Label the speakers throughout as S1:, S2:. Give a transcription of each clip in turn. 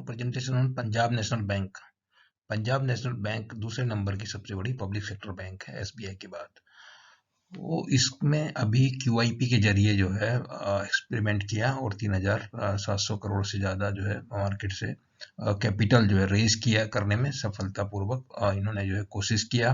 S1: Presentation on Punjab national bank. Punjab national bank दूसरे number की सबसे बड़ी पब्लिक सेक्टर बैंक है एसबीआई के बाद। वो इसमें अभी क्यूआईपी के जरिए जो है एक्सपेरिमेंट किया और 3,700 करोड़ से ज़्यादा जो है मार्केट से कैपिटल जो है रेज किया करने में सफलतापूर्वक इन्होंने जो है कोशिश किया।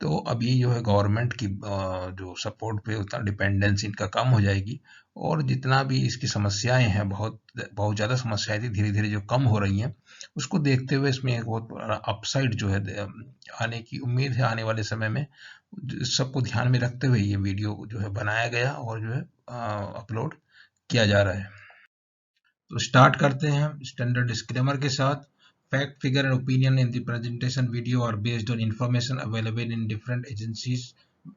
S1: तो अभी जो है गवर्नमेंट की जो सपोर्ट पे उतना डिपेंडेंस इनका कम हो जाएगी और जितना भी इसकी समस्याएं हैं, बहुत बहुत ज़्यादा समस्याएं थी, धीरे धीरे जो कम हो रही हैं, उसको देखते हुए इसमें एक बहुत बड़ा अपसाइड जो है आने की उम्मीद है आने वाले समय में। सबको ध्यान में रखते हुए ये वीडियो जो है बनाया गया और जो है अपलोड किया जा रहा है। तो स्टार्ट करते हैं स्टैंडर्ड डिस्क्लेमर के साथ। Fact, figure and opinion in the presentation video are based on information available in different agencies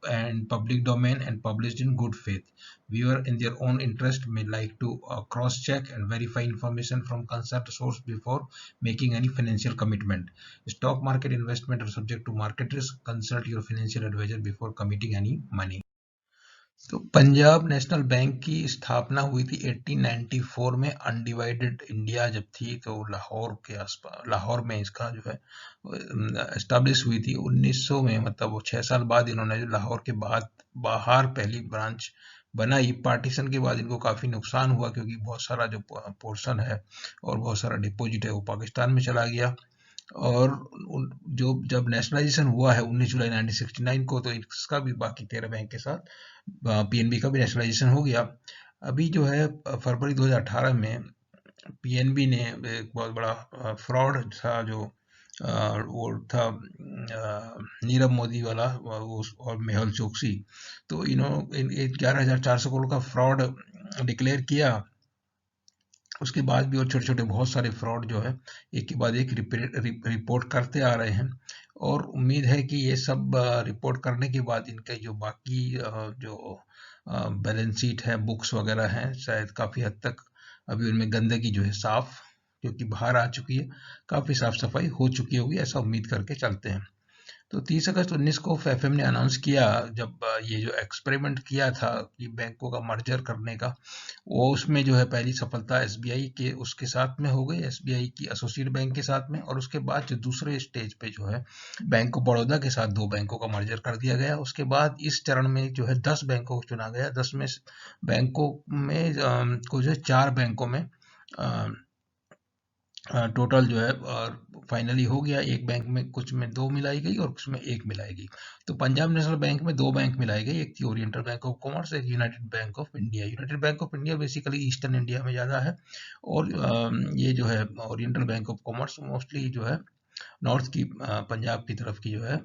S1: and public domain and published in good faith. Viewer in their own interest may like to cross-check and verify information from concerned source before making any financial commitment. Stock market investment are subject to market risk. Consult your financial advisor before committing any money. तो Punjab national bank की स्थापना हुई थी 1894 में। Undivided India जब थी तो लाहौर के आसपास, लाहौर में इसका जो है एस्टाब्लिश हुई थी 1900 में। मतलब वो 6 साल बाद इन्होंने जो लाहौर के बाद बाहर पहली ब्रांच बनाई। पार्टीशन के बाद इनको काफ़ी नुकसान हुआ क्योंकि बहुत सारा जो पोर्शन है और बहुत सारा डिपॉजिट है वो पाकिस्तान में चला गया। और जो जब नेशनलाइजेशन हुआ है 19 जुलाई 1969 को, तो इसका भी बाकी 13 बैंक के साथ पीएनबी का भी नेशनलाइजेशन हो गया। अभी जो है फरवरी 2018 में पीएनबी ने एक बहुत बड़ा फ्रॉड था जो वो था नीरव मोदी वाला और मेहुल चोकसी। तो 11,400 करोड़ का फ्रॉड डिक्लेयर किया। उसके बाद भी और छोटे छोटे बहुत सारे फ्रॉड जो है एक के बाद एक रिपोर्ट करते आ रहे हैं और उम्मीद है कि ये सब रिपोर्ट करने के बाद इनके जो बाकी जो बैलेंस शीट है, बुक्स वगैरह हैं, शायद काफ़ी हद तक अभी उनमें गंदगी जो है साफ, क्योंकि बाहर आ चुकी है, काफ़ी साफ सफाई हो चुकी होगी, ऐसा उम्मीद करके चलते हैं। तो 30 अगस्त 19 को एफएम ने अनाउंस किया, जब ये जो एक्सपेरिमेंट किया था कि बैंकों का मर्जर करने का, वो उसमें जो है पहली सफलता एसबीआई के उसके साथ में हो गई, एसबीआई की एसोसिएट बैंक के साथ में। और उसके बाद जो दूसरे स्टेज पे जो है बैंक ऑफ बड़ौदा के साथ 2 बैंकों का मर्जर कर दिया गया। उसके बाद इस चरण में जो है 10 बैंकों को चुना गया। 10 में बैंकों में को जो है 4 बैंकों में टोटल जो है और फाइनली हो गया। एक बैंक में कुछ में 2 मिलाई गई और कुछ में 1 मिलाई गई। तो पंजाब नेशनल बैंक में 2 बैंक मिलाई गई, एक थी ओरिएंटल बैंक ऑफ कॉमर्स, एक United bank of India. United bank of India basically eastern India में ज़्यादा है और ये जो है oriental bank of commerce mostly जो है नॉर्थ की पंजाब की तरफ की जो है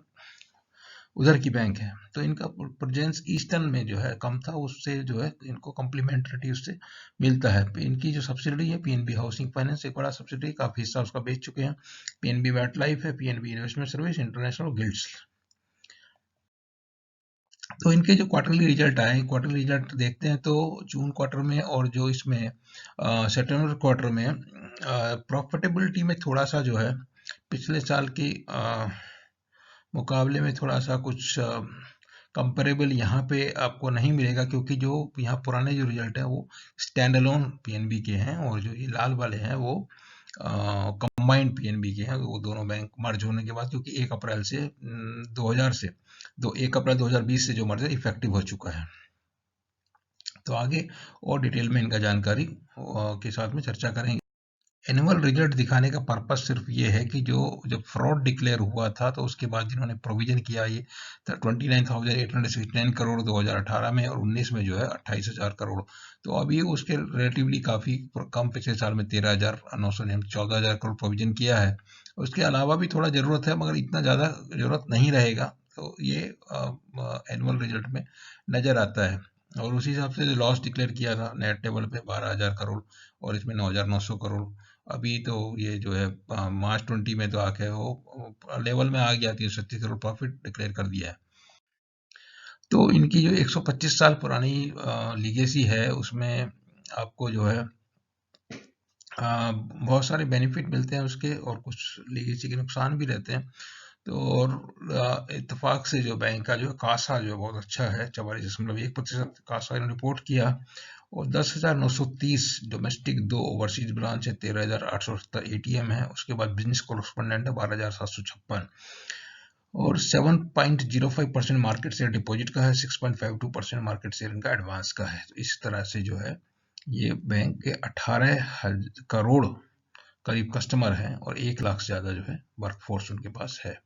S1: उधर की बैंक है। तो इनका प्रेजेंस ईस्टर्न में जो है कम था, उससे जो है इनको कॉम्प्लीमेंट्रिटी उससे मिलता है। इनकी जो सब्सिडरी है पीएनबी हाउसिंग फाइनेंस, एक बड़ा सब्सिडरी, काफ़ी हिस्सा उसका बेच चुके हैं। पीएनबी वेट लाइफ है, PNB investment service, international guilds. तो इनके जो क्वार्टरली रिजल्ट आए, क्वार्टरली रिजल्ट देखते हैं तो जून क्वार्टर में और जो इसमें सितंबर क्वार्टर में प्रॉफिटेबिलिटी में थोड़ा सा जो है पिछले साल की मुकाबले में थोड़ा सा कुछ कंपेरेबल यहाँ पे आपको नहीं मिलेगा, क्योंकि जो यहाँ पुराने जो रिजल्ट हैं वो स्टैंड अलोन पीएनबी के हैं और जो ये लाल वाले हैं वो कंबाइंड पीएनबी के हैं। वो दोनों बैंक मर्ज होने के बाद, क्योंकि 1 अप्रैल से 2000 से 1 अप्रैल 2020 से जो मर्जर इफेक्टिव हो चुका है। तो आगे और डिटेल में इनका जानकारी के साथ में चर्चा करेंगे। एनुअल रिजल्ट दिखाने का पर्पस सिर्फ ये है कि जो जब फ्रॉड डिक्लेयर हुआ था तो उसके बाद जिन्होंने प्रोविजन किया ये 29,869 करोड़ 2018 में और 19 में जो है 28,000 करोड़। तो अभी उसके रिलेटिवली काफ़ी कम, पिछले साल में 13,900 ने 14,000 करोड़ प्रोविजन किया है। उसके अलावा भी थोड़ा ज़रूरत है, मगर इतना ज़्यादा ज़रूरत नहीं रहेगा। तो ये एनुअल रिजल्ट में नज़र आता है। और उसी हिसाब से जो लॉस डिक्लेयर किया था नेट टेबल पे 12,000 करोड़ और इसमें 9,900 करोड़। अभी तो ये जो है मार्च 20 में तो आके वो लेवल में आ गया, 336 करोड़ प्रॉफिट डिक्लेयर कर दिया है। तो इनकी जो 125 साल पुरानी लीगेसी है उसमें आपको जो है बहुत सारे बेनिफिट मिलते हैं उसके, और कुछ लीगेसी के नुकसान भी रहते हैं। तो और इत्तेफाक से जो बैंक का जो कासा जो बहुत अच्छा है, 44.1% कासा इन्होंने रिपोर्ट किया। और 10,930 डोमेस्टिक, 2 ओवरसीज ब्रांच है, 13,870 एटीएम है। उसके बाद बिजनेस कॉरेस्पोंडेंट है 12,756 और 7.05% मार्केट शेयर डिपॉजिट का है, 6.52% मार्केट शेयर इनका एडवांस का है। तो इस तरह से जो है ये बैंक के 18 करोड़ करीब कस्टमर हैं और 1 लाख से ज्यादा जो है वर्कफोर्स उनके पास है।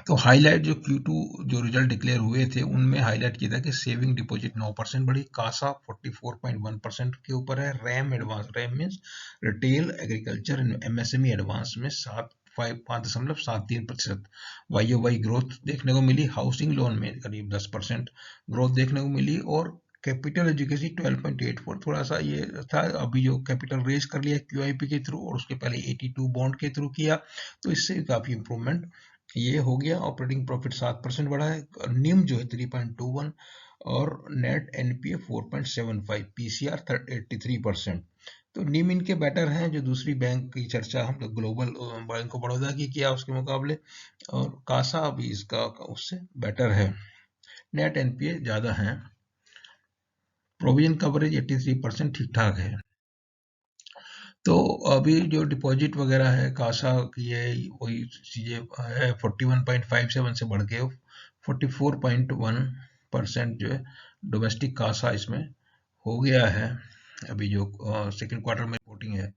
S1: तो हाईलाइट जो Q2 जो रिजल्ट डिक्लेयर हुए थे उनमें हाईलाइट किया था कि सेविंग डिपॉजिट 9% बढ़ी, कासा 44.1% के ऊपर है, RAM advance, RAM means retail agriculture MSME advance में 5.73% YoY ग्रोथ देखने को मिली, हाउसिंग लोन में करीब 10% ग्रोथ देखने को मिली और कैपिटल एजुकेशन 12.84 थोड़ा सा ये था। अभी जो कैपिटल रेज कर लिया QIP के थ्रू और उसके पहले 82 बॉन्ड के थ्रू किया तो इससे काफी इंप्रूवमेंट ये हो गया। ऑपरेटिंग प्रॉफिट 7% बढ़ा है, निम जो है 3.21 और नेट एनपीए 4.75, पीसीआर 83%। तो निम इनके बेटर हैं, जो दूसरी बैंक की चर्चा हम लोग ग्लोबल बैंक ऑफ बड़ौदा की किया उसके मुकाबले, और कासा भी इसका उससे बेटर है, नेट एनपीए ज्यादा है, प्रोविजन कवरेज 83% ठीक ठाक है। तो अभी जो डिपॉजिट वगैरह है कासा की है वही चीजें है, 41.57 से बढ़ के 44.1% जो है डोमेस्टिक कासा इसमें हो गया है अभी जो सेकेंड क्वार्टर में रिपोर्टिंग है।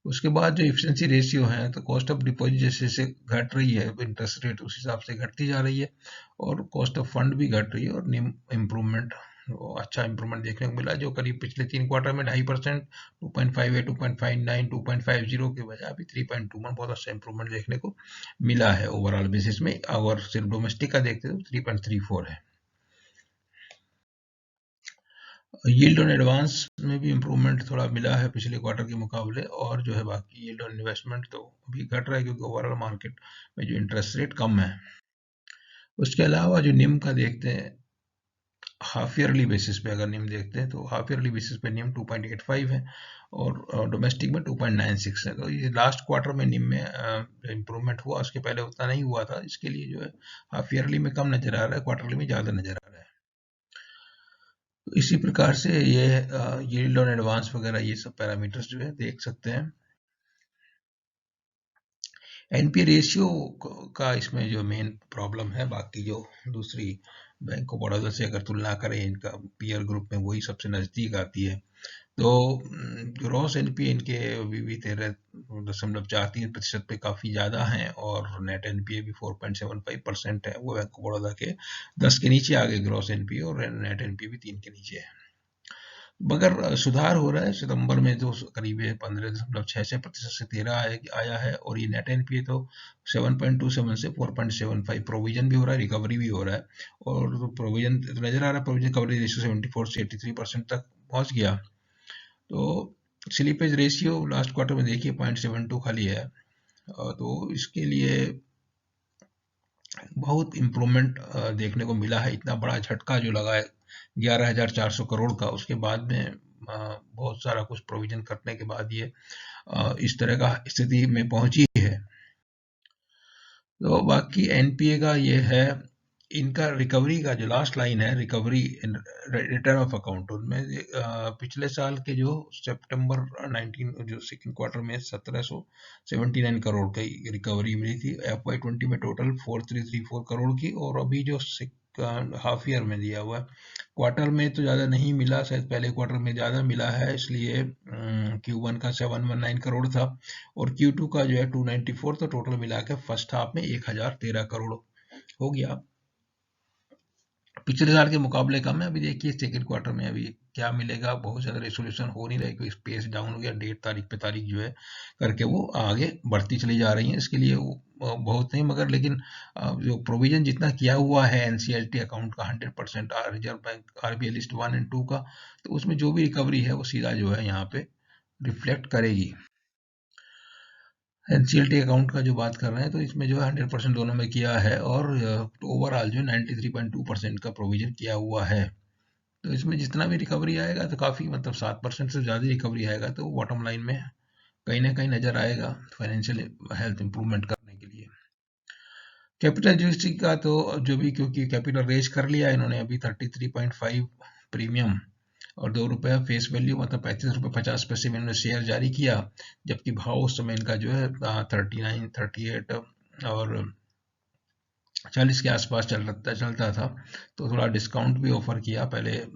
S1: उसके बाद जो इफिशिएंसी रेशियो है तो कॉस्ट ऑफ डिपॉजिट जैसे जैसे घट रही है इंटरेस्ट रेट उस हिसाब से घटती जा रही है और कॉस्ट ऑफ फंड भी घट रही है और निम इम्प्रूवमेंट अच्छा इम्प्रूवमेंट देखने को मिला जो करीब पिछले 3 क्वार्टर में 2.5%, 2.58, 2.59, 2.50 के बजाय अभी 3.21 बहुत अच्छा इम्प्रूवमेंट देखने को मिला है ओवरऑल बेसिस में। अगर सिर्फ डोमेस्टिक का देखते तो 3.34 है। यील्ड ऑन एडवांस में भी इम्प्रूवमेंट थोड़ा मिला है पिछले क्वार्टर के मुकाबले और जो है बाकी यील्ड ऑन इन्वेस्टमेंट तो अभी घट रहा है क्योंकि ओवरऑल मार्केट में जो इंटरेस्ट रेट कम है। उसके अलावा जो निम का देखते हैं हाफ ईयरली बेसिस पे, अगर निम देखते हैं तो हाफ ईयरली बेसिस पे निम 2.85 है और डोमेस्टिक में 2.96 है। तो ये लास्ट क्वार्टर में निम में इम्प्रूवमेंट हुआ, उसके पहले उतना नहीं हुआ था, इसके लिए जो है हाफ ईयरली में कम नजर आ रहा है, क्वार्टरली में ज्यादा नजर आ रहा है। तो इसी प्रकार से ये यील्ड ऑन एडवांस वगैरह ये सब पैरामीटर्स जो है देख सकते हैं। एनपी रेशियो का इसमें जो मेन प्रॉब्लम है, बाकी जो दूसरी बैंक ऑफ बड़ौदा से अगर तुलना करें इनका पीयर ग्रुप में वही सबसे नजदीक आती है। तो ग्रॉस एनपीए इनके अभी भी 13.43% पे काफी ज्यादा है और नेट एनपीए भी 4.75% है, वो बैंक ऑफ बड़ौदा के 10 के नीचे आ गए ग्रॉस एनपीए और नेट एनपीए भी 3 के नीचे है। मगर सुधार हो रहा है, सितंबर में तो करीब 15.66% से 13 आया है और ये नेट एनपीए तो 7.27 से 4.75, प्रोविजन भी हो रहा है, रिकवरी भी हो रहा है और प्रोविजन नजर आ रहा है, प्रोविजन कवरेज रेशियो 74 से 83% तक पहुंच गया। तो स्लिपेज रेशियो लास्ट क्वार्टर में देखिए 0.72 खाली है, तो इसके लिए बहुत इम्प्रूवमेंट देखने को मिला है। इतना बड़ा झटका जो लगा है 11,400 करोड़ का, उसके बाद में बहुत सारा कुछ प्रोविजन करने के बाद ये इस तरह का स्थिति में पहुंची है। तो बाकी एनपीए का ये है, इनका रिकवरी का जो लास्ट लाइन है रिकवरी रिटर्न ऑफ अकाउंट, उनमें पिछले साल के जो सितंबर 19 जो सेकंड क्वार्टर में 1779 करोड़ की रिकवरी मिली थी, FY20 में टोटल 4334 करोड़ की, और अभी जो हाफ ईयर में दिया हुआ है, क्वार्टर में तो ज्यादा नहीं मिला, शायद पहले क्वार्टर में ज्यादा मिला है, इसलिए Q1 का 719 करोड़ था और Q2 का जो है 294, तो टोटल मिला के फर्स्ट हाफ में 1013 करोड़ हो गया, पिछले साल के मुकाबले कम है। अभी देखिए सेकंड क्वार्टर में अभी क्या मिलेगा, बहुत ज्यादा रेसोल्यूशन हो नहीं रहा है क्योंकि स्पेस डाउन हो गया, डेट तारीख पे तारीख जो है करके वो आगे बढ़ती चली जा रही है, इसके लिए वो बहुत नहीं, मगर लेकिन जो प्रोविजन जितना किया हुआ है एनसीएलटी अकाउंट का 100% रिजर्व बैंक आरबीआई लिस्ट 1 और 2 का, तो उसमें जो भी रिकवरी है वो सीधा जो है यहाँ पे रिफ्लेक्ट करेगी। एनसीएलटी अकाउंट का जो बात कर रहे हैं तो इसमें जो है 100% दोनों में किया है और ओवरऑल जो 93.2% का प्रोविजन किया हुआ है। तो इसमें जितना भी रिकवरी आएगा तो काफी, मतलब 7% से ज्यादा रिकवरी आएगा तो बॉटम लाइन में कहीं ना कहीं नजर आएगा फाइनेंशियल हेल्थ इंप्रूवमेंट करने के लिए। कैपिटल एजुकेसी का तो जो भी, क्योंकि कैपिटल रेज कर लिया इन्होंने अभी 33.5 प्रीमियम और ₹2 फेस वैल्यू, मतलब ₹35.50 में इन्होंने शेयर जारी किया, जबकि भाव उस समय इनका जो है 39, 38 और 40 के आसपास चलता था। तो थोड़ा डिस्काउंट भी ऑफर किया पहले,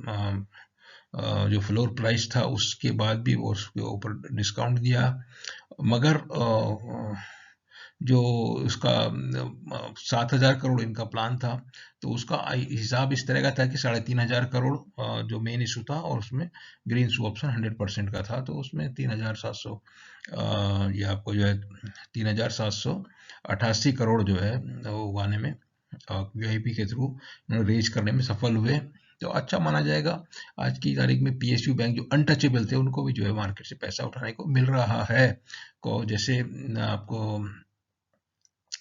S1: जो फ्लोर प्राइस था उसके बाद भी वो उसके ऊपर डिस्काउंट दिया, मगर जो उसका 7,000 करोड़ इनका प्लान था, तो उसका हिसाब इस तरह का था कि 3,500 करोड़ जो मेन इशू था, और उसमें ग्रीन शू ऑप्शन 100% का था, तो उसमें 3,700 ये आपको जो है 3,788 करोड़ जो है वो उगाने में वीआईपी के थ्रू रेज करने में सफल हुए। तो अच्छा माना जाएगा। आज की तारीख में पीएसयू बैंक जो अनटचेबल थे, उनको भी जो है मार्केट से पैसा उठाने को मिल रहा है। को जैसे आपको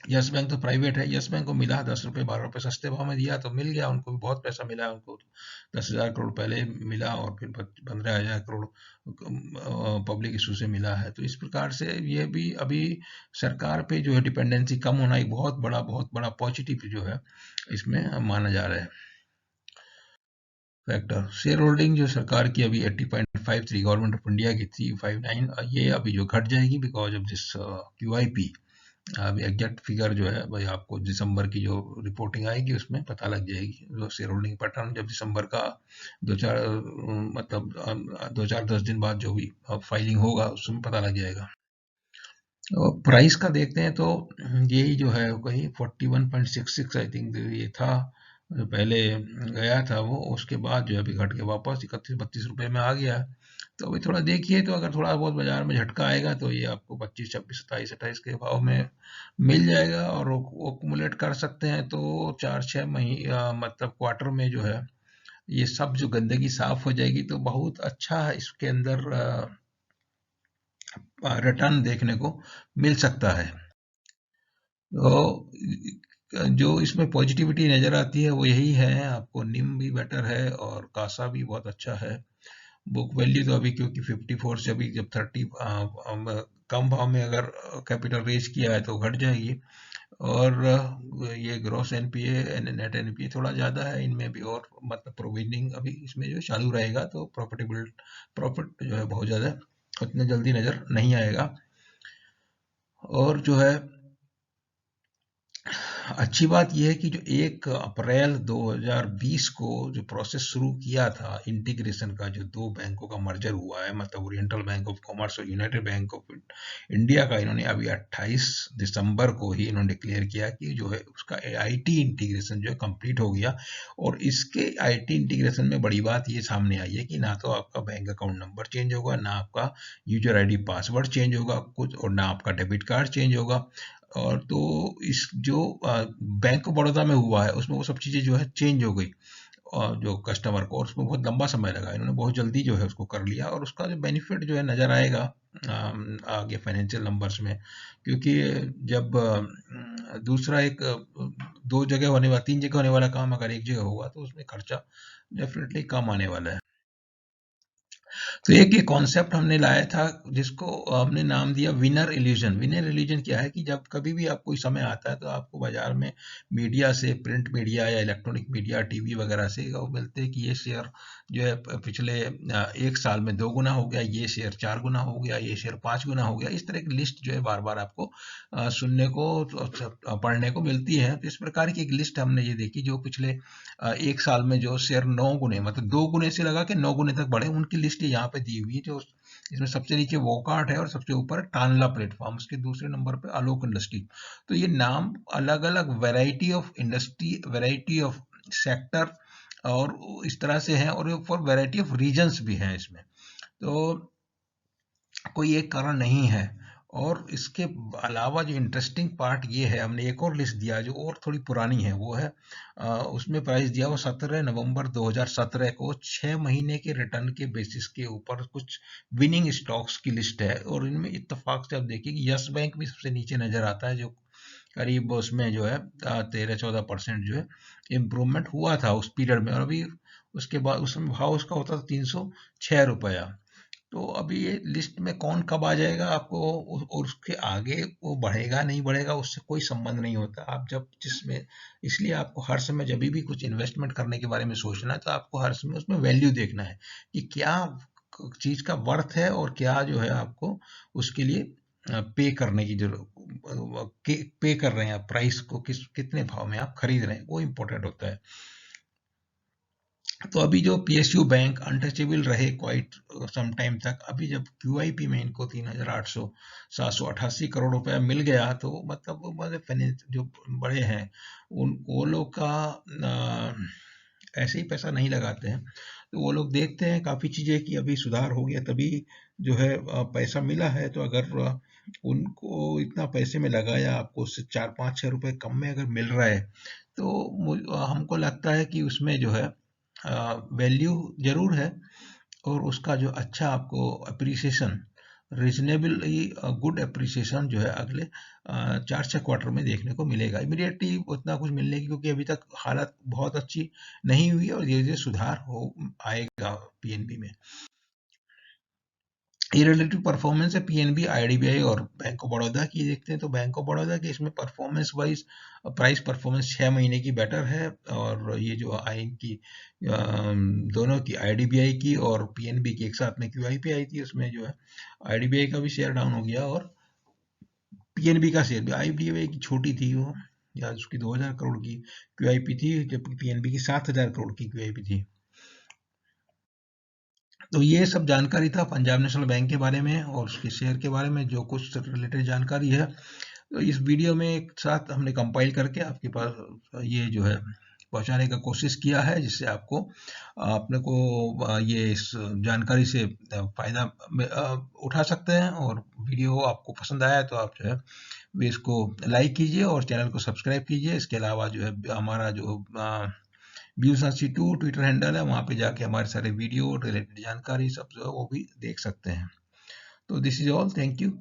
S1: यस बैंक तो प्राइवेट है, यस बैंक को मिला ₹10, ₹12 सस्ते भाव में दिया तो मिल गया, उनको भी बहुत पैसा मिला है। उनको 10,000 करोड़ पहले मिला और फिर 15,000 करोड़ पब्लिक इशू से मिला है। तो इस प्रकार से ये भी अभी सरकार पे जो है डिपेंडेंसी कम होना एक बहुत बड़ा पॉजिटिव जो है इसमें माना जा रहा है फैक्टर। शेयर होल्डिंग जो सरकार की अभी 80.53, गवर्नमेंट ऑफ इंडिया की 359, ये अभी जो घट जाएगी बिकॉज ऑफ दिस QIP। अभी एग्जैक्ट फिगर जो है भाई आपको दिसंबर की जो रिपोर्टिंग आएगी उसमें पता लग जाएगी, जो शेयर होल्डिंग पैटर्न जब दिसंबर का 2-4 10 दिन बाद जो भी फाइलिंग होगा उसमें पता लग जाएगा। और प्राइस का देखते हैं तो यही जो है कहीं 41.66 आई थिंक ये था जो पहले गया था वो, उसके बाद जो है अभी घट के वापस 31-32 रुपए में आ गया। तो अभी थोड़ा देखिए, तो अगर थोड़ा बहुत बाजार में झटका आएगा तो ये आपको 25, 26, 27, 28 के भाव में मिल जाएगा, और वो एक्मुलेट कर सकते हैं। तो 4-6 महीने मतलब क्वार्टर में जो है ये सब जो गंदगी साफ हो जाएगी, तो बहुत अच्छा इसके अंदर रिटर्न देखने को मिल सकता है। तो जो इसमें पॉजिटिविटी नजर आती है वो यही है, आपको निम भी बेटर है और कासा भी बहुत अच्छा है। बुक वैल्यू तो अभी क्योंकि 54 से अभी जब 30 कम भाव में अगर कैपिटल रेज किया है तो घट जाएगी। और ये ग्रॉस एनपीए नेट एनपीए थोड़ा ज़्यादा है इनमें भी, और मतलब प्रोविजनिंग अभी इसमें जो चालू रहेगा, तो प्रॉफिट जो है बहुत ज़्यादा उतने जल्दी नज़र नहीं आएगा। और जो है अच्छी बात यह है कि जो 1 अप्रैल 2020 को जो प्रोसेस शुरू किया था इंटीग्रेशन का, जो दो बैंकों का मर्जर हुआ है, मतलब ओरिएंटल बैंक ऑफ कॉमर्स और यूनाइटेड बैंक ऑफ इंडिया का, इन्होंने अभी 28 दिसंबर को ही इन्होंने डिक्लेयर किया कि जो है उसका आईटी इंटीग्रेशन जो है कंप्लीट हो गया। और इसके आईटी इंटीग्रेशन में बड़ी बात ये सामने आई है कि ना तो आपका बैंक अकाउंट नंबर चेंज होगा, ना आपका यूजर आईडी पासवर्ड चेंज होगा कुछ, और ना आपका डेबिट कार्ड चेंज होगा। और तो इस जो बैंक ऑफ बड़ौदा में हुआ है उसमें वो सब चीज़ें जो है चेंज हो गई, और जो कस्टमर को, और उसमें बहुत लंबा समय लगा, इन्होंने बहुत जल्दी जो है उसको कर लिया, और उसका जो बेनिफिट जो है नज़र आएगा आगे फाइनेंशियल नंबर्स में। क्योंकि जब दूसरा एक 2 जगह होने वाला, 3 जगह होने वाला काम अगर एक जगह होगा तो उसमें खर्चा डेफिनेटली कम आने वाला है। तो एक ये कॉन्सेप्ट हमने लाया था जिसको हमने नाम दिया विनर इल्यूजन। विनर इल्यूजन क्या है कि जब कभी भी आप कोई समय आता है तो आपको बाजार में मीडिया से, प्रिंट मीडिया या इलेक्ट्रॉनिक मीडिया, टीवी वगैरह से वो मिलते हैं कि ये शेयर जो है पिछले 1 साल में 2 गुना हो गया, ये शेयर 4 गुना हो गया, ये शेयर 5 गुना हो गया। इस तरह की लिस्ट जो है बार बार आपको सुनने को, पढ़ने को मिलती है। तो इस प्रकार की एक लिस्ट हमने ये देखी जो पिछले 1 साल में जो शेयर 9 गुने, मतलब 2 गुने से लगा के 9 गुने तक बढ़े, उनकी लिस्ट यहाँ पे दी हुई है। जो इसमें सबसे नीचे वोकार्ट है और सबसे ऊपर टानला प्लेटफॉर्म, उसके दूसरे नंबर पे आलोक इंडस्ट्री। तो ये नाम अलग अलग variety of industry, variety of sector और इस तरह से हैं, और फॉर वैरायटी ऑफ रीजन्स भी हैं इसमें। तो कोई एक कारण नहीं है। और इसके अलावा जो इंटरेस्टिंग पार्ट ये है, हमने एक और लिस्ट दिया जो और थोड़ी पुरानी है, वो है उसमें प्राइस दिया वो 17 नवंबर 2017 को 6 महीने के रिटर्न के बेसिस के ऊपर कुछ विनिंग स्टॉक्स की लिस्ट है। और इनमें इत्तेफाक से आप देखिए कि यस बैंक भी सबसे नीचे नजर आता है, जो करीब उसमें जो है 13-14% जो है इम्प्रूवमेंट हुआ था उस पीरियड में। और अभी उसके बाद उसमें भाव उसका होता था 306 रुपया। तो अभी ये लिस्ट में कौन कब आ जाएगा आपको, और उसके आगे वो बढ़ेगा नहीं बढ़ेगा उससे कोई संबंध नहीं होता। आप जब जिसमें, इसलिए आपको हर समय जब भी कुछ इन्वेस्टमेंट करने के बारे में सोचना है तो आपको हर समय उसमें वैल्यू देखना है कि क्या चीज का वर्थ है और क्या जो है आपको उसके लिए पे करने की जरूरत, पे कर रहे हैं आप, प्राइस को कितने भाव में आप खरीद रहे हैं, वो इम्पोर्टेंट होता है। तो अभी जो पीएसयू बैंक अनटचेबल रहे क्वाइट सम टाइम तक, अभी जब क्यूआईपी में इनको 3,800 788 करोड़ रुपया मिल गया, तो मतलब वो फाइनेंस जो बड़े हैं उन वो लोग का ऐसे ही पैसा नहीं लगाते हैं। तो वो लोग देखते हैं काफ़ी चीज़ें कि अभी सुधार हो गया तभी जो है पैसा मिला है। तो अगर उनको इतना पैसे में लगाया, आपको उससे 4 5 6 रुपए कम में अगर मिल रहा है, तो हमको लगता है कि उसमें जो है वैल्यू जरूर है, और उसका जो अच्छा आपको अप्रिसिएशन, रीजनेबली गुड अप्रिसिएशन जो है अगले 4 6 क्वार्टर में देखने को मिलेगा। इमीडिएटली उतना कुछ मिलने की, क्योंकि अभी तक हालत बहुत अच्छी नहीं हुई है और धीरे धीरे सुधार हो आएगा पीएनबी में। ये रिलेटिव परफॉर्मेंस है पीएनबी, आईडीबीआई और बैंक ऑफ बड़ौदा की देखते हैं। तो बैंक ऑफ बड़ौदा के इसमें परफॉर्मेंस वाइज प्राइस परफॉर्मेंस 6 महीने की बेटर है, और ये जो आई की दोनों की, आईडीबीआई की और पीएनबी की एक साथ में क्यूआईपी आई थी, उसमें जो है आईडीबीआई का भी शेयर डाउन हो गया और पीएनबी का शेयर भी, आईडीबीआई की छोटी थी वो, या उसकी 2,000 करोड़ की क्यूआईपी थी, जबकि पीएनबी की 7,000 करोड़ की क्यूआईपी थी। तो ये सब जानकारी था पंजाब नेशनल बैंक के बारे में और उसके शेयर के बारे में, जो कुछ रिलेटेड जानकारी है तो इस वीडियो में एक साथ हमने कंपाइल करके आपके पास ये जो है पहुंचाने का कोशिश किया है, जिससे आपको अपने को ये इस जानकारी से फायदा उठा सकते हैं। और वीडियो आपको पसंद आया तो आप जो है इसको लाइक कीजिए और चैनल को सब्सक्राइब कीजिए। इसके अलावा जो है हमारा जो व्यूज 2 ट्विटर हैंडल है, वहाँ पे जाके हमारे सारे वीडियो रिलेटेड जानकारी सब जो है वो भी देख सकते हैं। तो this is all, thank you.